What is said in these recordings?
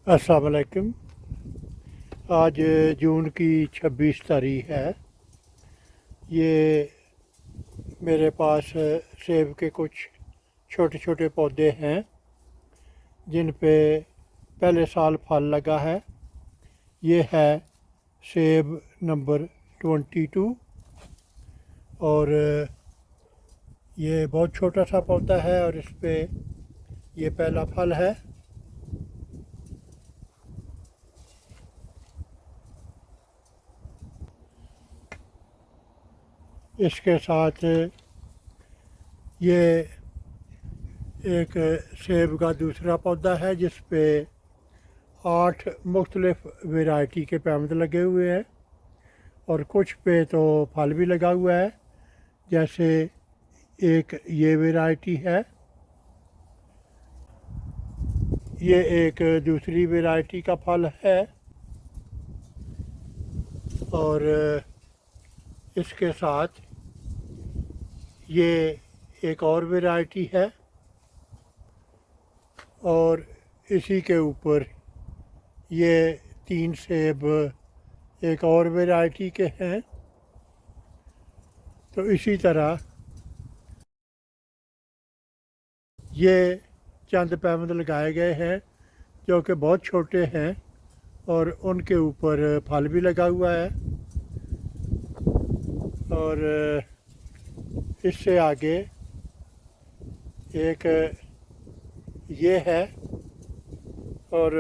अस्सलाम वालेकुम। आज जून की 26 तारीख है। ये मेरे पास सेब के कुछ छोटे छोटे पौधे हैं जिन पे पहले साल फल लगा है। ये है सेब नंबर 22 और ये बहुत छोटा सा पौधा है और इस पे ये पहला फल है। इसके साथ ये एक सेब का दूसरा पौधा है जिस पे 8 मुख्तलिफ वैरायटी के पैमद लगे हुए हैं और कुछ पे तो फल भी लगा हुआ है। जैसे एक ये वैरायटी है, ये एक दूसरी वैरायटी का फल है और इसके साथ ये एक और वैरायटी है और इसी के ऊपर ये 3 सेब एक और वैरायटी के हैं। तो इसी तरह ये चंद पैमद लगाए गए हैं जो कि बहुत छोटे हैं और उनके ऊपर फल भी लगा हुआ है। और इससे आगे एक ये है और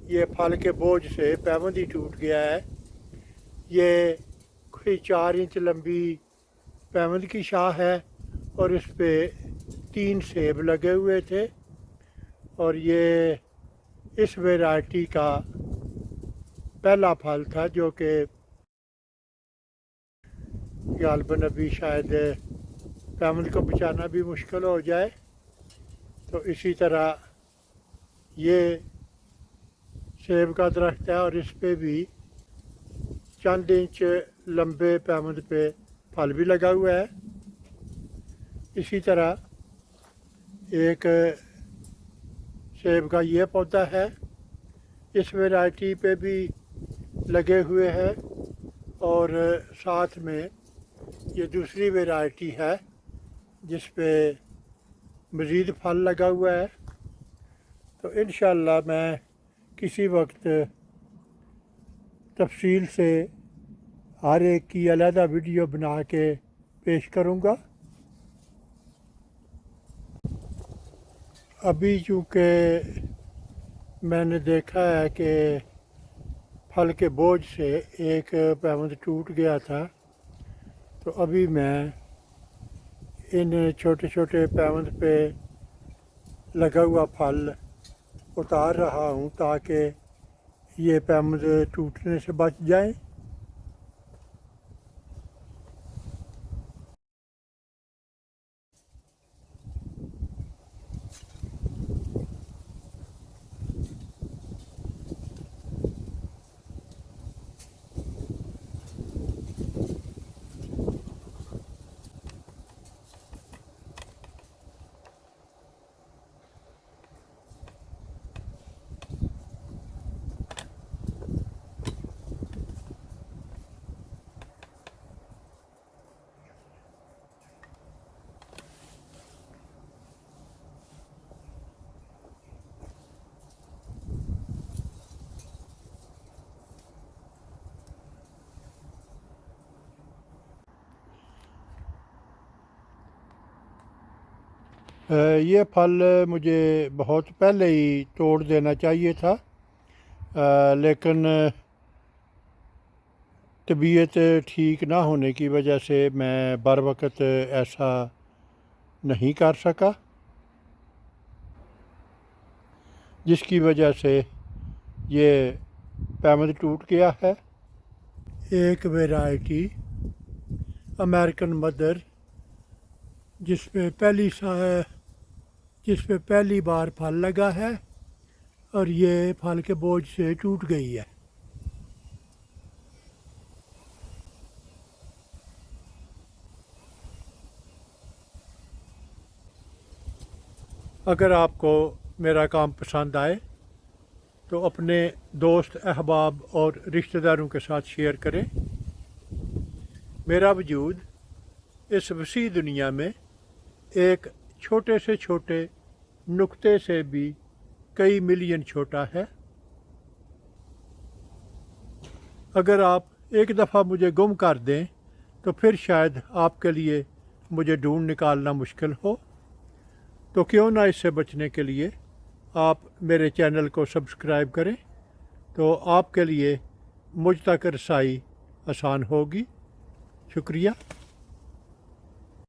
ये फल के बोझ से पैबंद ही टूट गया है। ये कोई 4 इंच लंबी पैबंद की शाह है और इस पे 3 सेब लगे हुए थे और ये इस वैरायटी का पहला फल था जो कि गालबन अभी शायद पैबंद को बचाना भी मुश्किल हो जाए। तो इसी तरह ये सेब का दरख्त है और इस पे भी चंद इंच लंबे पैबंद पे फल भी लगा हुआ है। इसी तरह एक सेब का ये पौधा है, इस वैरायटी पे भी लगे हुए हैं और साथ में ये दूसरी वैरायटी है जिस पे मज़ीद फल लगा हुआ है। तो इंशाअल्लाह मैं किसी वक्त तफसील से हर एक की अलहदा वीडियो बना के पेश करूँगा। अभी चूँकि मैंने देखा है कि फल के बोझ से एक पैबंद टूट गया था, तो अभी मैं इन छोटे छोटे पैबंद पे लगा हुआ फल उतार रहा हूँ ताकि ये पैबंद टूटने से बच जाएं। ये फल मुझे बहुत पहले ही तोड़ देना चाहिए था, लेकिन तबीयत ठीक ना होने की वजह से मैं बर वक्त ऐसा नहीं कर सका, जिसकी वजह से ये पैबंद टूट गया है। एक वैरायटी अमेरिकन मदर जिसपे पहली बार फल लगा है और ये फल के बोझ से टूट गई है। अगर आपको मेरा काम पसंद आए तो अपने दोस्त अहबाब और रिश्तेदारों के साथ शेयर करें। मेरा वजूद इस वसी दुनिया में एक छोटे से छोटे नुक्ते से भी कई मिलियन छोटा है। अगर आप एक दफ़ा मुझे गुम कर दें तो फिर शायद आपके लिए मुझे ढूंढ निकालना मुश्किल हो। तो क्यों ना इससे बचने के लिए आप मेरे चैनल को सब्सक्राइब करें, तो आपके लिए मुझ तक रसाई आसान होगी। शुक्रिया।